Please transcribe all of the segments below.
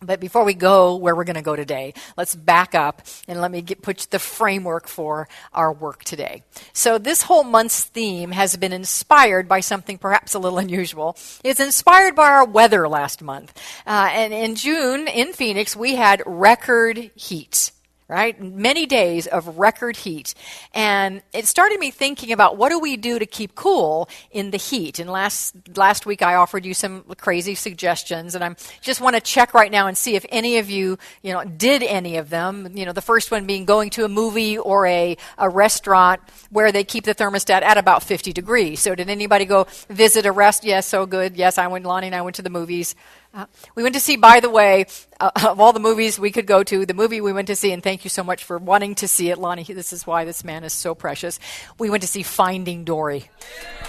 But before we go where we're going to go today, let's back up and let me put the framework for our work today. So this whole month's theme has been inspired by something perhaps a little unusual. It's inspired by our weather last month. And in June in Phoenix, we had record heat. Right? Many days of record heat. And it started me thinking about what do we do to keep cool in the heat? And last week I offered you some crazy suggestions, and I just want to check right now and see if any of you, did any of them. The first one being going to a movie or a restaurant where they keep the thermostat at about 50 degrees. So did anybody go visit a rest? Yes, so good. Yes, Lonnie and I went to the movies. We went to see, by the way, of all the movies we could go to, the movie we went to see, and thank you so much for wanting to see it, Lonnie. This is why this man is so precious. We went to see Finding Dory.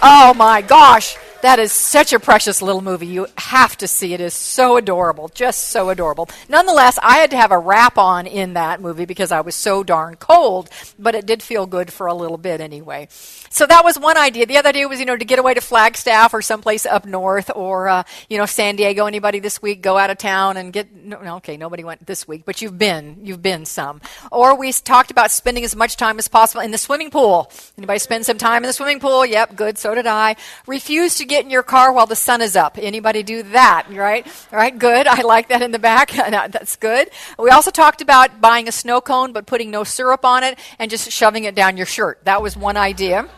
Oh my gosh, that is such a precious little movie. You have to see it. It is so adorable, just so adorable. Nonetheless, I had to have a wrap on in that movie because I was so darn cold, but it did feel good for a little bit anyway. So that was one idea. The other idea was, to get away to Flagstaff or someplace up north or, San Diego. Anybody this week go out of town and get, okay, nobody went this week, but you've been some. Or we talked about spending as much time as possible in the swimming pool. Anybody spend some time in the swimming pool? Yep, good, so did I. Refuse to get in your car while the sun is up. Anybody do that, right? All right, good. I like that in the back. That's good. We also talked about buying a snow cone but putting no syrup on it and just shoving it down your shirt. That was one idea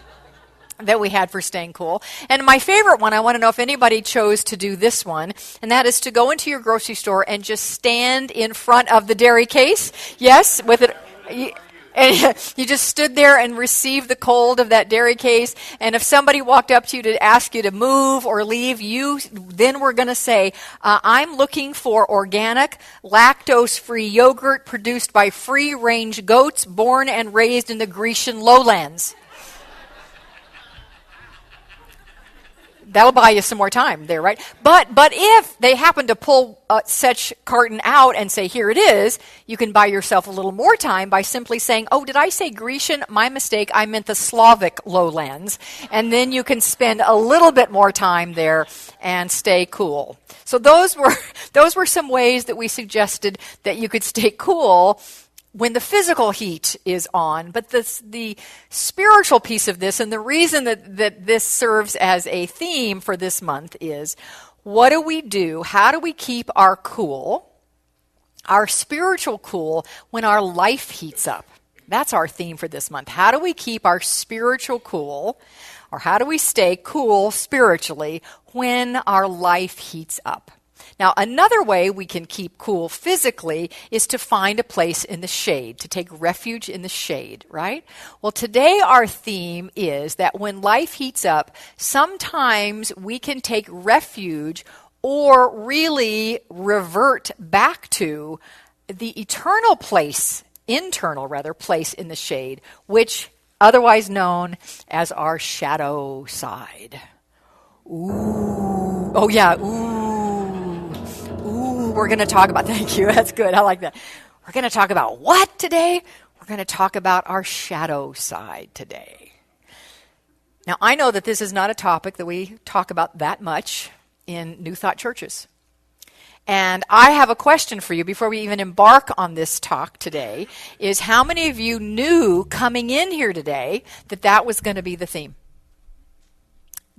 that we had for staying cool. And my favorite one, I want to know if anybody chose to do this one, and that is to go into your grocery store and just stand in front of the dairy case. Yes, with it. And you just stood there and received the cold of that dairy case. And if somebody walked up to you to ask you to move or leave, you then were going to say, I'm looking for organic, lactose-free yogurt produced by free-range goats born and raised in the Grecian lowlands. That'll buy you some more time there, right? But if they happen to pull such carton out and say, here it is, you can buy yourself a little more time by simply saying, oh, did I say Grecian? My mistake. I meant the Slavic lowlands. And then you can spend a little bit more time there and stay cool. So those were some ways that we suggested that you could stay cool when the physical heat is on. But the spiritual piece of this, and the reason that this serves as a theme for this month is, what do we do? How do we keep our cool, our spiritual cool, when our life heats up? That's our theme for this month. How do we keep our spiritual cool, or how do we stay cool spiritually when our life heats up? Now, another way we can keep cool physically is to find a place in the shade, to take refuge in the shade, right? Well, today our theme is that when life heats up, sometimes we can take refuge or really revert back to the eternal place, internal in the shade, which otherwise known as our shadow side. Ooh. Oh, yeah. We're going to talk about, thank you, that's good, I like that. We're going to talk about what today? We're going to talk about our shadow side today. Now, I know that this is not a topic that we talk about that much in New Thought churches. And I have a question for you before we even embark on this talk today, is how many of you knew coming in here today that that was going to be the theme?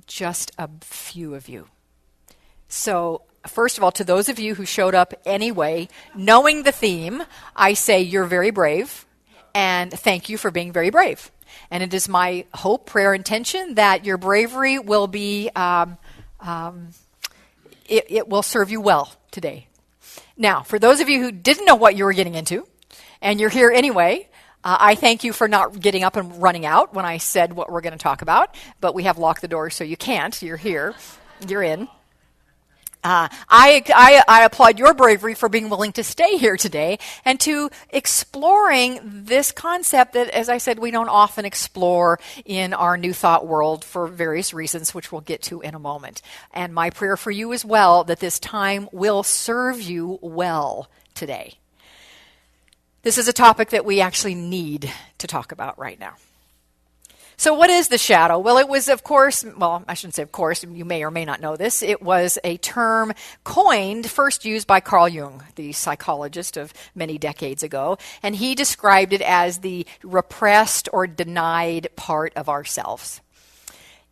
Just a few of you. So, first of all, to those of you who showed up anyway, knowing the theme, I say you're very brave, and thank you for being very brave. And it is my hope, prayer, intention that your bravery will be, it will serve you well today. Now, for those of you who didn't know what you were getting into, and you're here anyway, I thank you for not getting up and running out when I said what we're going to talk about, but we have locked the door so you can't. You're here. You're in. I applaud your bravery for being willing to stay here today and to exploring this concept that, as I said, we don't often explore in our New Thought world for various reasons, which we'll get to in a moment. And my prayer for you as well, that this time will serve you well today. This is a topic that we actually need to talk about right now. So what is the shadow? Well, it was, of course, well, I shouldn't say of course, you may or may not know this. It was a term coined, first used by Carl Jung, the psychologist of many decades ago, and he described it as the repressed or denied part of ourselves.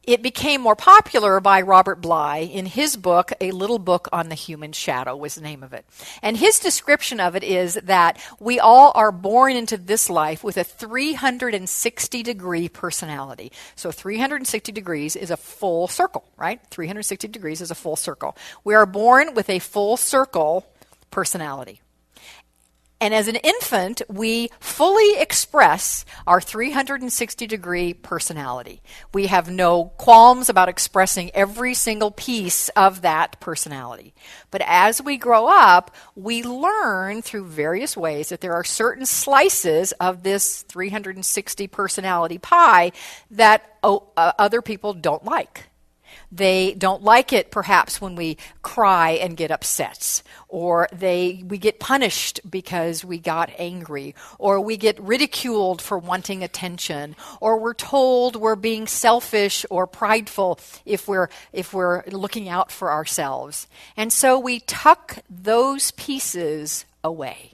It became more popular by Robert Bly in his book, A Little Book on the Human Shadow was the name of it. And his description of it is that we all are born into this life with a 360-degree personality. So 360 degrees is a full circle, right? 360 degrees is a full circle. We are born with a full circle personality. And as an infant, we fully express our 360-degree personality. We have no qualms about expressing every single piece of that personality. But as we grow up, we learn through various ways that there are certain slices of this 360 personality pie that other people don't like. They don't like it perhaps when we cry and get upset, or we get punished because we got angry, or we get ridiculed for wanting attention, or we're told we're being selfish or prideful if we're looking out for ourselves. And so we tuck those pieces away.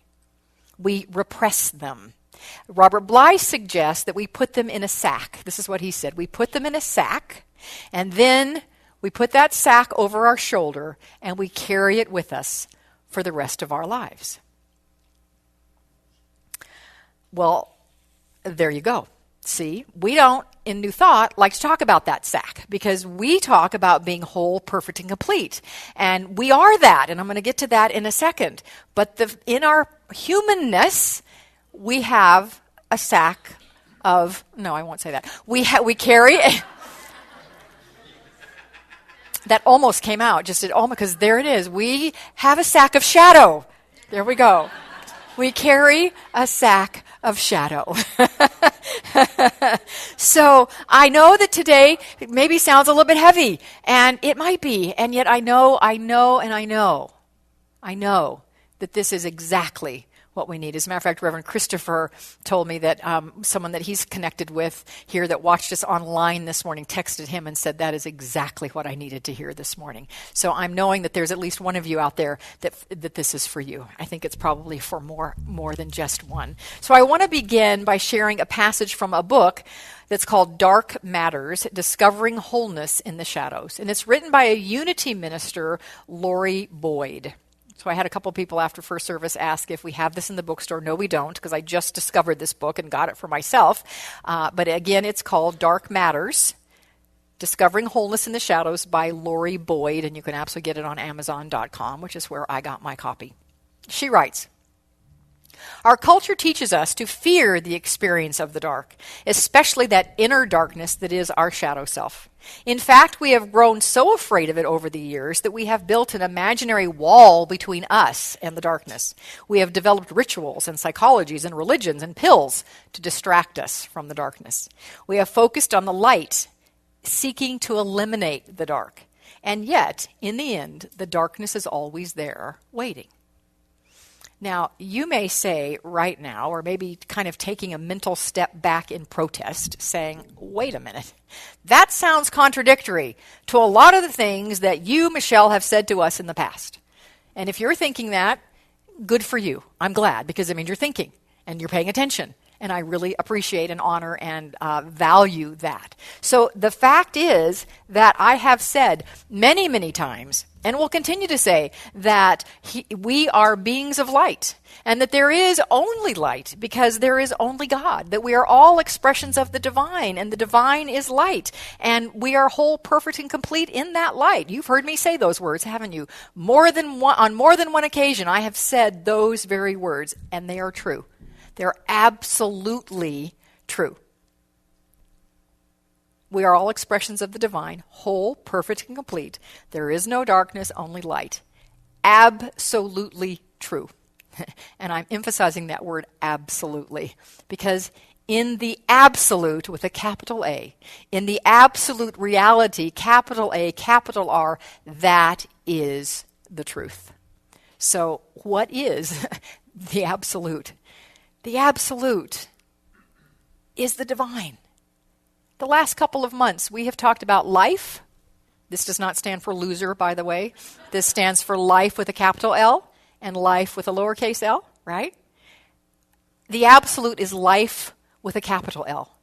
We repress them. Robert Bly suggests that we put them in a sack. This is what he said. We put them in a sack, and then we put that sack over our shoulder, and we carry it with us for the rest of our lives. Well, there you go. See, we don't, in New Thought, like to talk about that sack, because we talk about being whole, perfect, and complete. And we are that, and I'm going to get to that in a second. But in our humanness, we have a sack of, no, I won't say that. We carry, that almost came out, because there it is. We have a sack of shadow. There we go. We carry a sack of shadow. So I know that today it maybe sounds a little bit heavy, and it might be, and yet I know that this is exactly what we need. As a matter of fact, Reverend Christopher told me that someone that he's connected with here that watched us online this morning texted him and said, that is exactly what I needed to hear this morning. So I'm knowing that there's at least one of you out there that this is for you. I think it's probably for more than just one. So I want to begin by sharing a passage from a book that's called Dark Matters, Discovering Wholeness in the Shadows. And it's written by a Unity minister, Lori Boyd. So I had a couple people after first service ask if we have this in the bookstore. No, we don't, because I just discovered this book and got it for myself. But again, it's called Dark Matters, Discovering Wholeness in the Shadows by Lori Boyd, and you can absolutely get it on Amazon.com, which is where I got my copy. She writes, our culture teaches us to fear the experience of the dark, especially that inner darkness that is our shadow self. In fact, we have grown so afraid of it over the years that we have built an imaginary wall between us and the darkness. We have developed rituals and psychologies and religions and pills to distract us from the darkness. We have focused on the light, seeking to eliminate the dark. And yet, in the end, the darkness is always there, waiting. Now, you may say right now, or maybe kind of taking a mental step back in protest, saying, wait a minute, that sounds contradictory to a lot of the things that you, Michelle, have said to us in the past. And if you're thinking that, good for you. I'm glad, because it means you're thinking and you're paying attention. And I really appreciate and honor and value that. So the fact is that I have said many, many times, and will continue to say, that we are beings of light, and that there is only light because there is only God, that we are all expressions of the divine, and the divine is light, and we are whole, perfect, and complete in that light. You've heard me say those words, haven't you? On more than one occasion, I have said those very words, and they are true. They're absolutely true. We are all expressions of the divine, whole, perfect, and complete. There is no darkness, only light. Absolutely true. And I'm emphasizing that word absolutely, because in the absolute, with a capital A, in the absolute reality, capital A, capital R, that is the truth. So what is the absolute? The absolute is the divine. The last couple of months, we have talked about life. This does not stand for loser, by the way. This stands for life with a capital L and life with a lowercase l, right? The absolute is life with a capital L.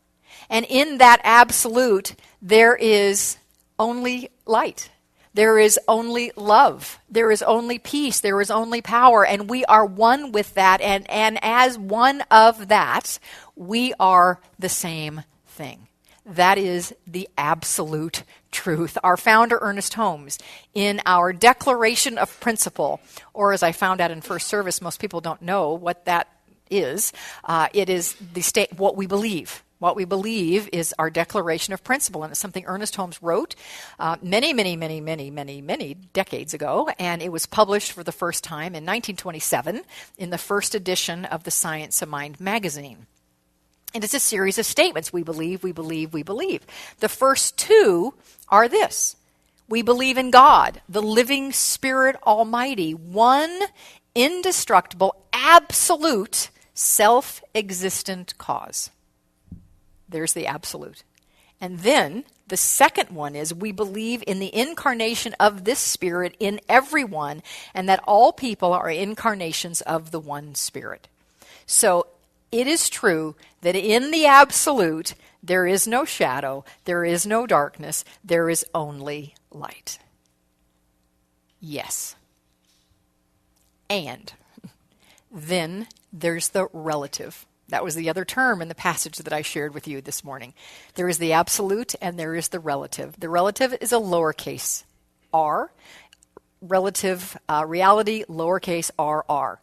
And in that absolute, there is only light. There is only love. There is only peace. There is only power. And we are one with that. And as one of that, we are the same thing. That is the absolute truth. Our founder, Ernest Holmes, in our Declaration of Principle, or as I found out in first service, most people don't know what that is. It is the what we believe. What we believe is our Declaration of Principle, and it's something Ernest Holmes wrote many decades ago, and it was published for the first time in 1927 in the first edition of the Science of Mind magazine. And it's a series of statements. We believe, we believe, we believe. The first two are this. We believe in God, the living Spirit Almighty, one indestructible, absolute, self-existent cause. There's the absolute. And then the second one is we believe in the incarnation of this Spirit in everyone, and that all people are incarnations of the one Spirit. So it is true that in the absolute, there is no shadow, there is no darkness, there is only light. Yes. And then there's the relative. That was the other term in the passage that I shared with you this morning. There is the absolute and there is the relative. The relative is a lowercase r. Relative reality, lowercase rr.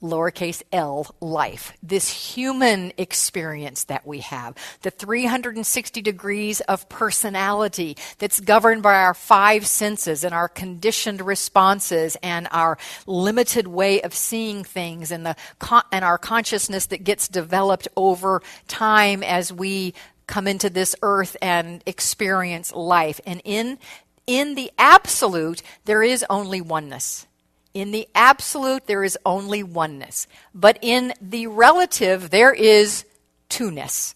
Lowercase l, life. This human experience that we have. The 360 degrees of personality that's governed by our five senses and our conditioned responses and our limited way of seeing things and our consciousness that gets developed over time as we come into this earth and experience life. And in the absolute, there is only oneness. In the absolute, there is only oneness. But in the relative, there is two-ness.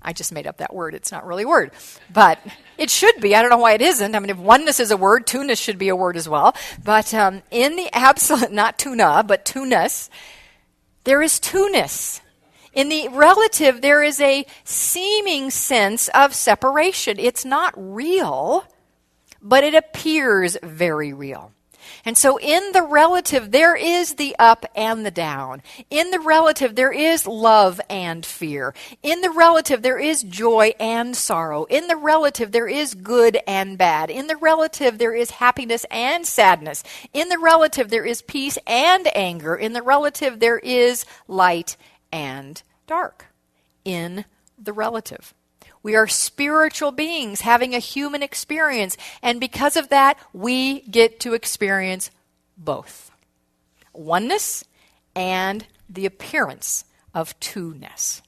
I just made up that word. It's not really a word. But it should be. I don't know why it isn't. I mean, if oneness is a word, two-ness should be a word as well. But in the absolute, not tuna, but two-ness, there is two-ness. In the relative, there is a seeming sense of separation. It's not real, but it appears very real. And so in the relative, there is the up and the down. In the relative, there is love and fear. In the relative, there is joy and sorrow. In the relative, there is good and bad. In the relative, there is happiness and sadness. In the relative, there is peace and anger. In the relative, there is light and dark. In the relative. We are spiritual beings having a human experience, and because of that, we get to experience both. Oneness and the appearance of two-ness.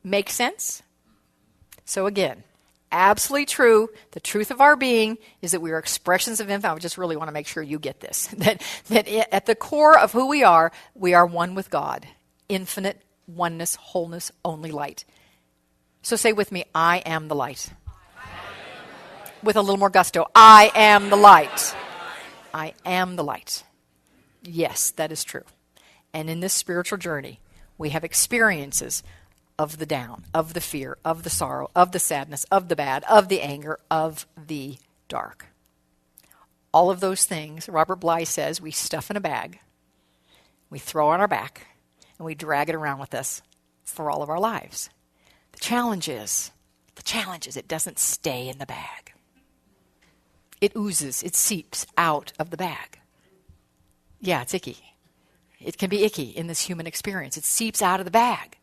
Make sense? So again, absolutely true. The truth of our being is that we are expressions of infinite. I just really want to make sure you get this. that at the core of who we are one with God. Infinite oneness, wholeness, only light. So say with me, I am the light. With a little more gusto, I am the light. I am the light. Yes, that is true. And in this spiritual journey, we have experiences of the down, of the fear, of the sorrow, of the sadness, of the bad, of the anger, of the dark. All of those things, Robert Bly says, we stuff in a bag, we throw on our back, and we drag it around with us for all of our lives. The challenge is it doesn't stay in the bag. It oozes, it seeps out of the bag. Yeah, it's icky. It can be icky in this human experience. It seeps out of the bag.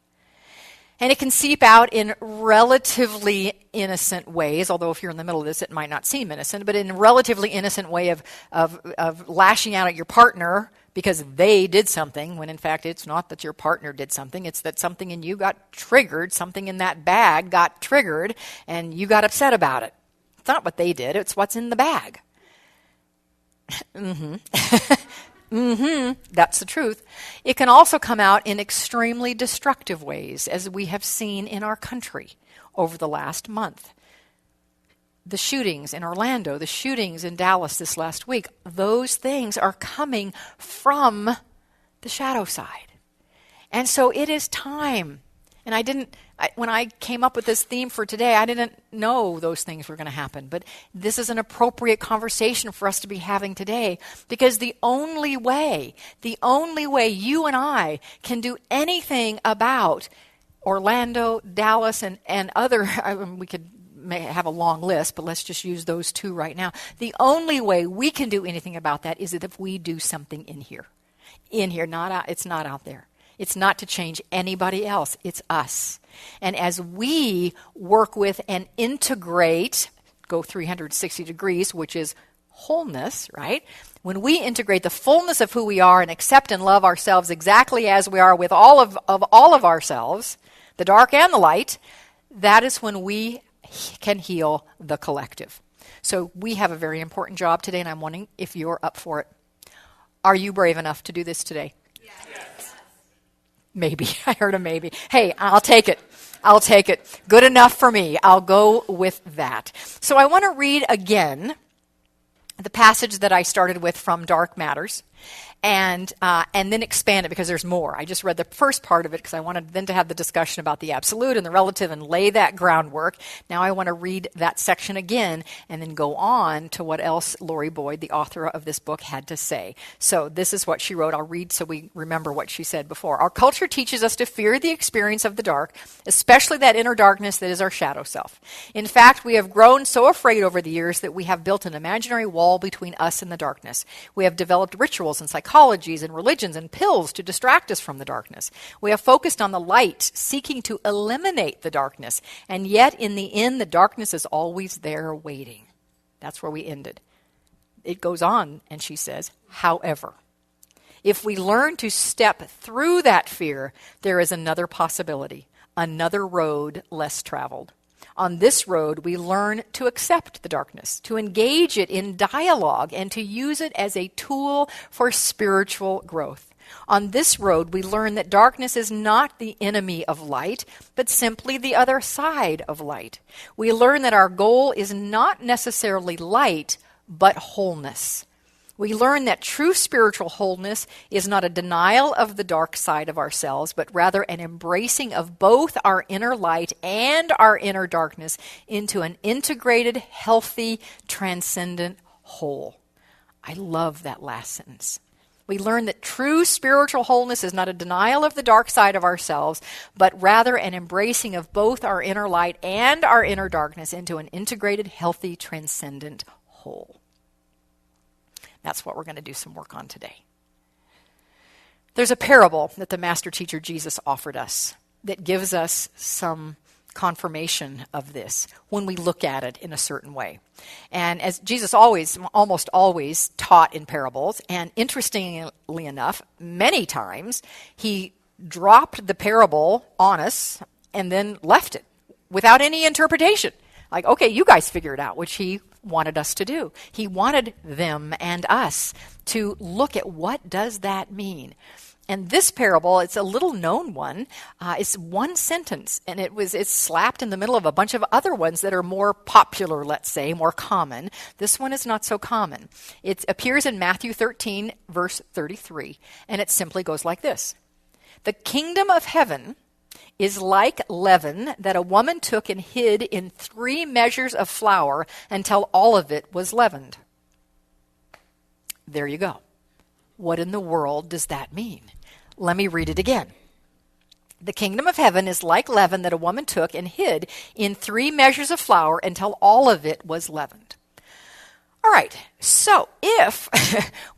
And it can seep out in relatively innocent ways, although if you're in the middle of this, it might not seem innocent, but in a relatively innocent way of lashing out at your partner because they did something, when in fact it's not that your partner did something, it's that something in you got triggered, something in that bag got triggered, and you got upset about it. It's not what they did, it's what's in the bag. That's the truth. It can also come out in extremely destructive ways, as we have seen in our country over the last month. The shootings in Orlando, the shootings in Dallas this last week, those things are coming from the shadow side. And so it is time. And when I came up with this theme for today, I didn't know those things were going to happen. But this is an appropriate conversation for us to be having today, because the only way you and I can do anything about Orlando, Dallas, and other, we could may have a long list, but let's just use those two right now. The only way we can do anything about that is that if we do something in here. Not out, it's not out there. It's not to change anybody else. It's us. And as we work with and integrate, go 360 degrees, which is wholeness, right? When we integrate the fullness of who we are and accept and love ourselves exactly as we are with all of all of ourselves, the dark and the light, that is when we can heal the collective. So we have a very important job today, and I'm wondering if you're up for it. Are you brave enough to do this today? Yes. Maybe. I heard a maybe. Hey, I'll take it. Good enough for me. I'll go with that. So I want to read again the passage that I started with from Dark Matters, and then expand it because there's more. I just read the first part of it because I wanted then to have the discussion about the absolute and the relative and lay that groundwork. Now I want to read that section again and then go on to what else Lori Boyd, the author of this book, had to say. So this is what she wrote. I'll read so we remember what she said before. Our culture teaches us to fear the experience of the dark, especially that inner darkness that is our shadow self. In fact, we have grown so afraid over the years that we have built an imaginary wall between us and the darkness. We have developed rituals and psychologies and religions and pills to distract us from the darkness. We have focused on the light, seeking to eliminate the darkness, and yet in the end, the darkness is always there waiting. That's where we ended. It goes on, and she says, however, if we learn to step through that fear, there is another possibility, another road less traveled. On this road, we learn to accept the darkness, to engage it in dialogue, and to use it as a tool for spiritual growth. On this road, we learn that darkness is not the enemy of light, but simply the other side of light. We learn that our goal is not necessarily light, but wholeness. We learn that true spiritual wholeness is not a denial of the dark side of ourselves, but rather an embracing of both our inner light and our inner darkness into an integrated, healthy, transcendent whole. I love that last sentence. We learn that true spiritual wholeness is not a denial of the dark side of ourselves, but rather an embracing of both our inner light and our inner darkness into an integrated, healthy, transcendent whole. That's what we're going to do some work on today. There's a parable that the master teacher Jesus offered us that gives us some confirmation of this when we look at it in a certain way. And as Jesus almost always taught in parables, and interestingly enough, many times he dropped the parable on us and then left it without any interpretation. Like, okay, you guys figure it out, which he wanted us to do. He wanted them and us to look at what does that mean. And this parable, it's a little known one. It's one sentence, and it's slapped in the middle of a bunch of other ones that are more popular, let's say, more common. This one is not so common. It appears in Matthew 13, verse 33, and it simply goes like this. The kingdom of heaven is like leaven that a woman took and hid in 3 measures of flour until all of it was leavened. There you go. What in the world does that mean? Let me read it again. The kingdom of heaven is like leaven that a woman took and hid in 3 measures of flour until all of it was leavened. All right, so if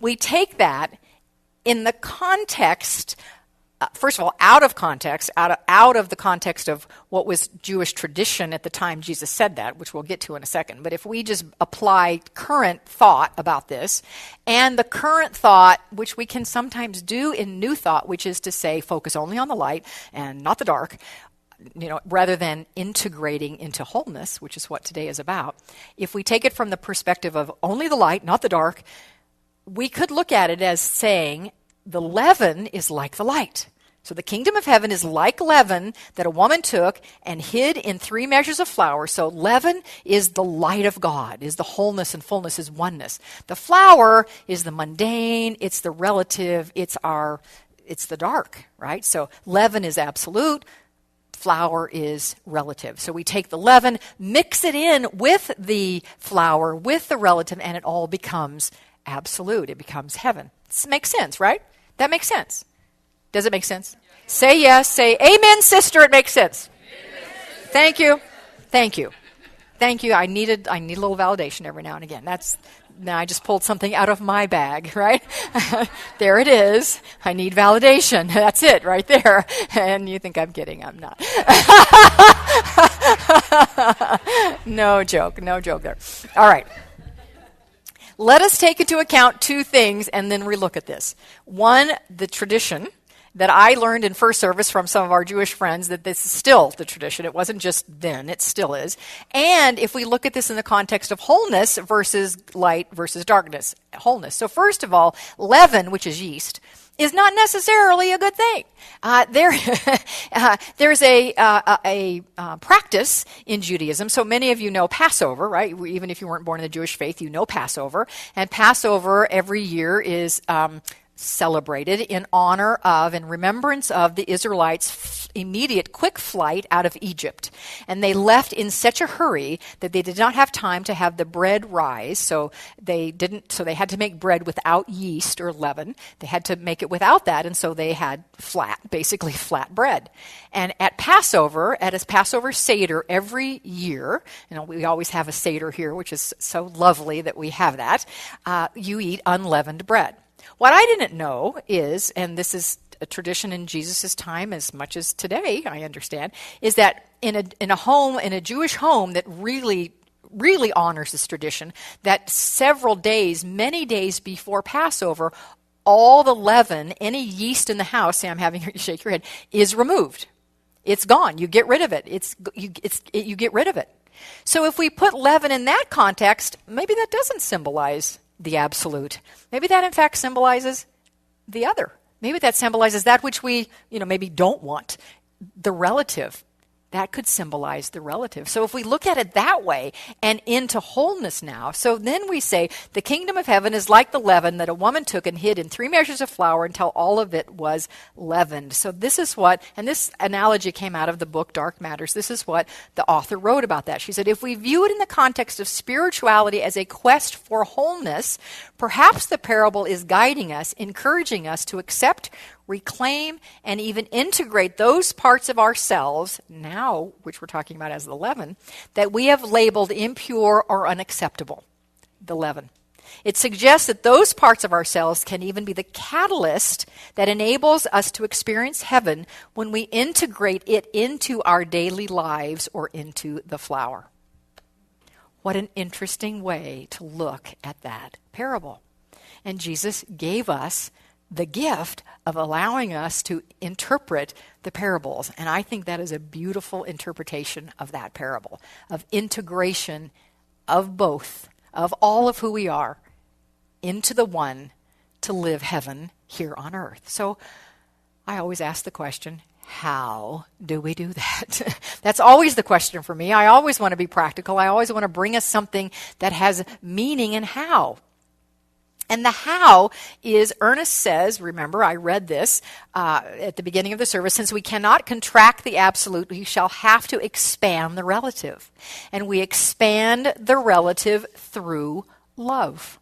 we take that in the context, first of all, out of the context of what was Jewish tradition at the time Jesus said that, which we'll get to in a second. But if we just apply current thought about this, and the current thought, which we can sometimes do in New Thought, which is to say, focus only on the light and not the dark, rather than integrating into wholeness, which is what today is about. If we take it from the perspective of only the light, not the dark, we could look at it as saying the leaven is like the light. So the kingdom of heaven is like leaven that a woman took and hid in 3 measures of flour. So leaven is the light of God, is the wholeness and fullness, is oneness. The flour is the mundane, it's the relative, it's the dark, right? So leaven is absolute, flour is relative. So we take the leaven, mix it in with the flour, with the relative, and it all becomes absolute. It becomes heaven. This makes sense, right? That makes sense. Does it make sense? Yes. Say yes. Say amen, sister. It makes sense. Amen. Thank you. Thank you. Thank you. I need a little validation every now and again. Now I just pulled something out of my bag, right? There it is. I need validation. That's it right there. And you think I'm kidding. I'm not. No joke there. All right. Let us take into account 2 things and then relook at this. One, the tradition that I learned in first service from some of our Jewish friends, that this is still the tradition. It wasn't just then, it still is. And if we look at this in the context of wholeness versus light versus darkness, wholeness. So first of all, leaven, which is yeast, is not necessarily a good thing. There's a practice in Judaism. So many of you know Passover, right? Even if you weren't born in the Jewish faith, you know Passover. And Passover every year is celebrated in honor of and remembrance of the Israelites' immediate quick flight out of Egypt. And they left in such a hurry that they did not have time to have the bread rise. So they had to make bread without yeast or leaven. They had to make it without that, and so they had basically flat bread. And at Passover, at a Passover Seder every year, we always have a Seder here, which is so lovely that we have that, you eat unleavened bread. What I didn't know is, and this is a tradition in Jesus' time as much as today, I understand, is that in a Jewish home that really honors this tradition, that several days, many days before Passover, all the leaven, any yeast in the house, Sam, having you shake your head, is removed. It's gone. You get rid of it. You get rid of it. So if we put leaven in that context, maybe that doesn't symbolize the absolute. Maybe that in fact symbolizes the other. Maybe that symbolizes that which we, maybe don't want, the relative. That could symbolize the relative. So if we look at it that way and into wholeness now, so then we say the kingdom of heaven is like the leaven that a woman took and hid in 3 measures of flour until all of it was leavened. So this is what, and this analogy came out of the book Dark Matters. This is what the author wrote about that. She said, if we view it in the context of spirituality as a quest for wholeness, perhaps the parable is guiding us, encouraging us to accept, reclaim, and even integrate those parts of ourselves, now, which we're talking about as the leaven, that we have labeled impure or unacceptable, the leaven. It suggests that those parts of ourselves can even be the catalyst that enables us to experience heaven when we integrate it into our daily lives or into the flour. What an interesting way to look at that parable. And Jesus gave us the gift of allowing us to interpret the parables. And I think that is a beautiful interpretation of that parable, of integration of both, of all of who we are, into the one to live heaven here on earth. So I always ask the question, how do we do that? That's always the question for me. I always want to be practical. I always want to bring us something that has meaning and how. And the how is, Ernest says, remember I read this at the beginning of the service, since we cannot contract the absolute, we shall have to expand the relative. And we expand the relative through love.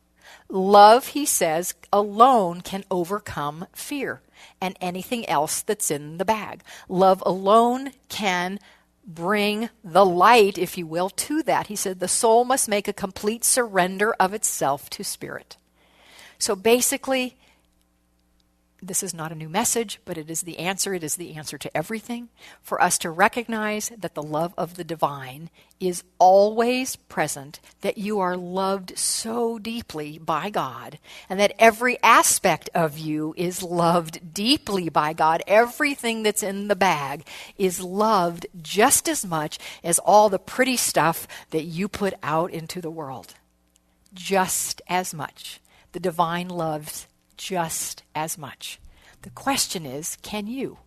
Love, he says, alone can overcome fear and anything else that's in the bag. Love alone can bring the light, if you will, to that. He said the soul must make a complete surrender of itself to spirit. So basically, this is not a new message, but it is the answer. It is the answer to everything. For us to recognize that the love of the divine is always present, that you are loved so deeply by God, and that every aspect of you is loved deeply by God. Everything that's in the bag is loved just as much as all the pretty stuff that you put out into the world. Just as much. the divine loves just as much. The question is, can you?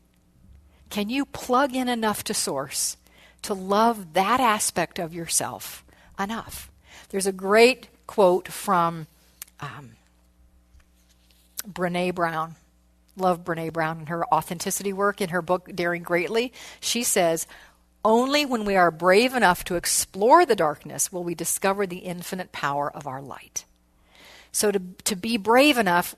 Can you plug in enough to Source to love that aspect of yourself enough? There's a great quote from Brene Brown. Love Brene Brown and her authenticity work in her book, Daring Greatly. She says, only when we are brave enough to explore the darkness will we discover the infinite power of our light. So to be brave enough,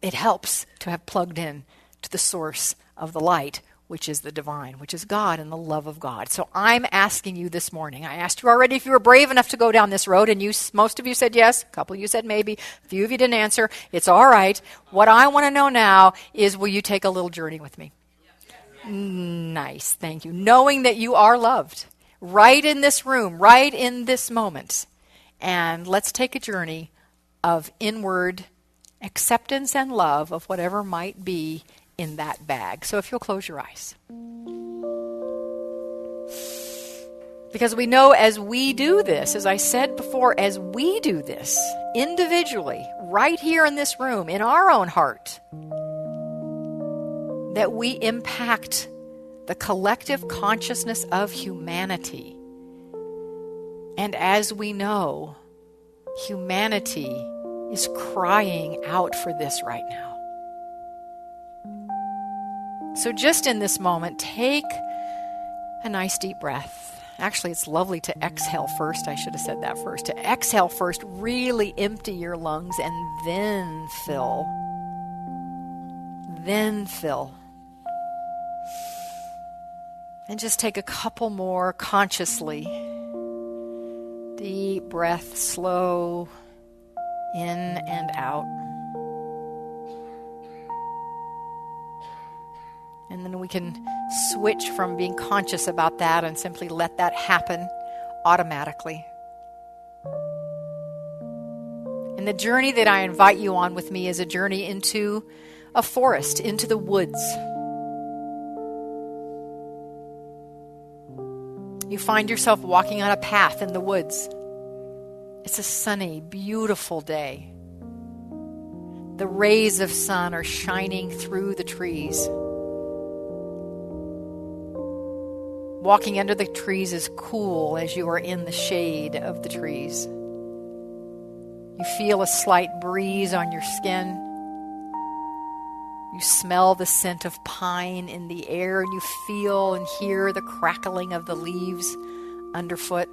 it helps to have plugged in to the source of the light, which is the divine, which is God and the love of God. So I'm asking you this morning, I asked you already if you were brave enough to go down this road, and most of you said yes, a couple of you said maybe, a few of you didn't answer. It's all right. What I want to know now is, will you take a little journey with me? Nice, thank you. Knowing that you are loved right in this room, right in this moment. And let's take a journey of inward acceptance and love of whatever might be in that bag. So if you'll close your eyes. Because we know as we do this, as I said before, as we do this individually, right here in this room, in our own heart, that we impact the collective consciousness of humanity. And as we know, humanity is crying out for this right now. So just in this moment, take a nice deep breath. Actually, it's lovely to exhale first. I should have said that first. To exhale first, really empty your lungs, and then fill. Then fill. And just take a couple more consciously. Deep breath, slow in and out. And then we can switch from being conscious about that and simply let that happen automatically. And the journey that I invite you on with me is a journey into a forest, into the woods. You find yourself walking on a path in the woods. It's a sunny, beautiful day. The rays of sun are shining through the trees. Walking under the trees is cool as you are in the shade of the trees. You feel a slight breeze on your skin. You smell the scent of pine in the air, and you feel and hear the crackling of the leaves underfoot.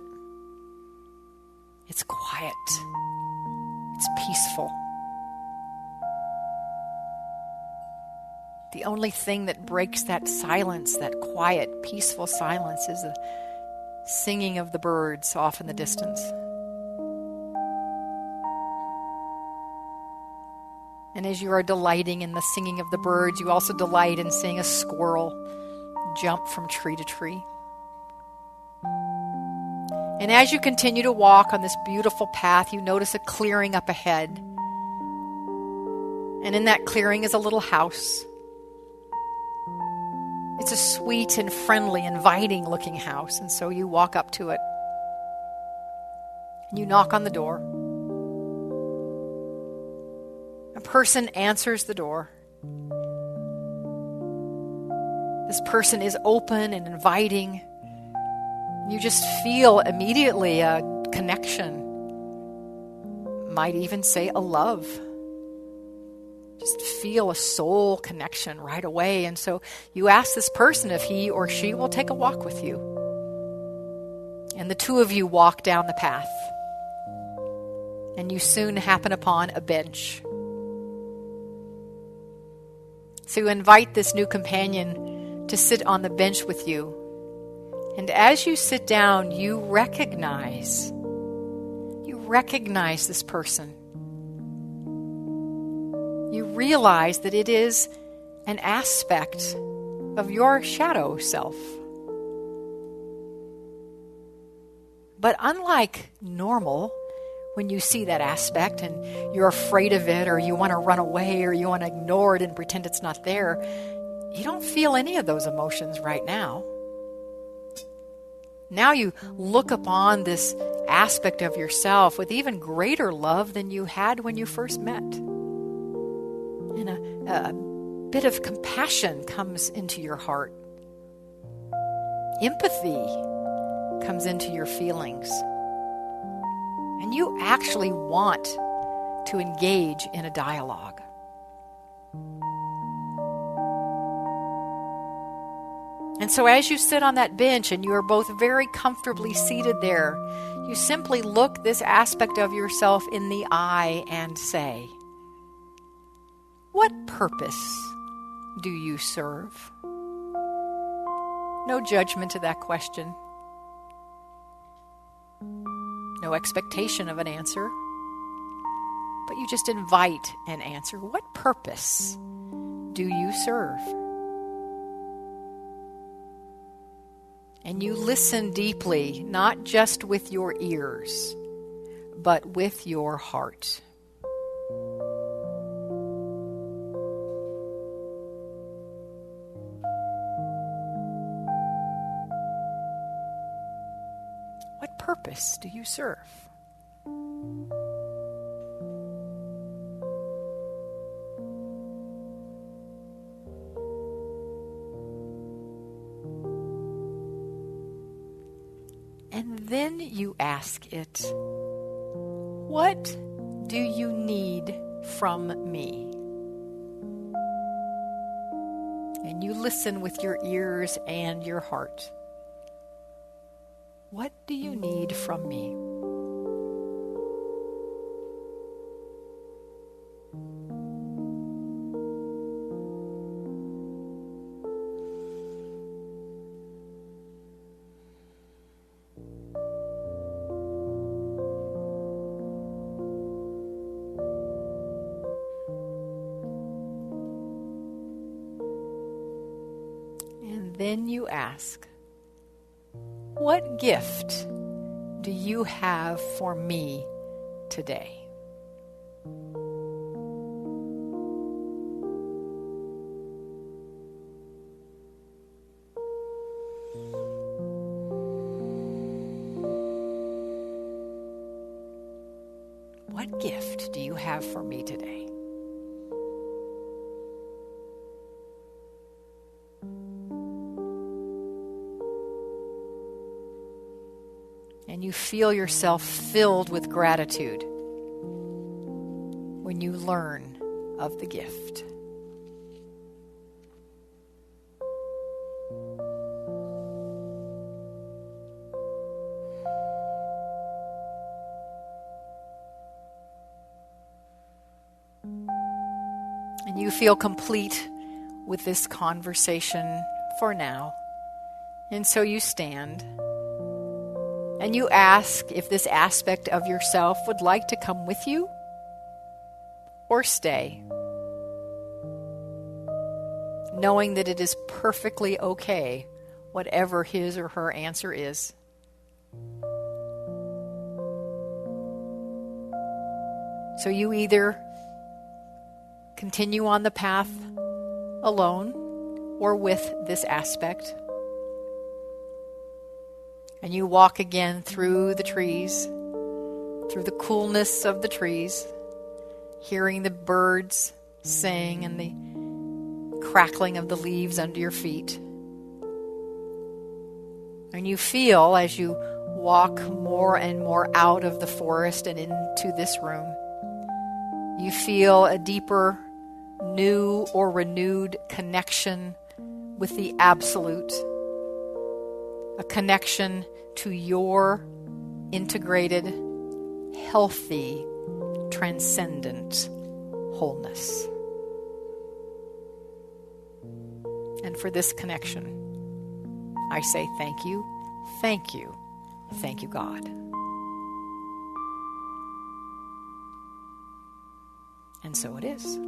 It's quiet. It's peaceful. The only thing that breaks that silence, that quiet, peaceful silence, is the singing of the birds off in the distance. And as you are delighting in the singing of the birds, you also delight in seeing a squirrel jump from tree to tree. And as you continue to walk on this beautiful path, you notice a clearing up ahead. And in that clearing is a little house. It's a sweet and friendly, inviting looking house. And so you walk up to it. You knock on the door. A person answers the door. This person is open and inviting. You just feel immediately a connection. Might even say a love. Just feel a soul connection right away. And so you ask this person if he or she will take a walk with you. And the two of you walk down the path. And you soon happen upon a bench. So you invite this new companion to sit on the bench with you. And as you sit down, you recognize this person. You realize that it is an aspect of your shadow self. But unlike normal, when you see that aspect and you're afraid of it, or you want to run away, or you want to ignore it and pretend it's not there, you don't feel any of those emotions right now. Now you look upon this aspect of yourself with even greater love than you had when you first met. And a bit of compassion comes into your heart. Empathy comes into your feelings. And you actually want to engage in a dialogue. And so as you sit on that bench and you are both very comfortably seated there, you simply look this aspect of yourself in the eye and say, "What purpose do you serve?" No judgment to that question. No expectation of an answer. But you just invite an answer. What purpose do you serve? And you listen deeply, not just with your ears, but with your heart. What purpose do you serve? And then you ask it, "What do you need from me?" And you listen with your ears and your heart. What do you need from me? And then you ask, "What gift do you have for me today?" What gift do you have for me today? And you feel yourself filled with gratitude when you learn of the gift. And you feel complete with this conversation for now. And so you stand. And you ask if this aspect of yourself would like to come with you or stay, knowing that it is perfectly okay, whatever his or her answer is. So you either continue on the path alone or with this aspect. And you walk again through the trees, through the coolness of the trees, hearing the birds sing and the crackling of the leaves under your feet. And you feel, as you walk more and more out of the forest and into this room, you feel a deeper, new or renewed connection with the Absolute. A connection to your integrated, healthy, transcendent wholeness. And for this connection, I say thank you, thank you, thank you, God. And so it is.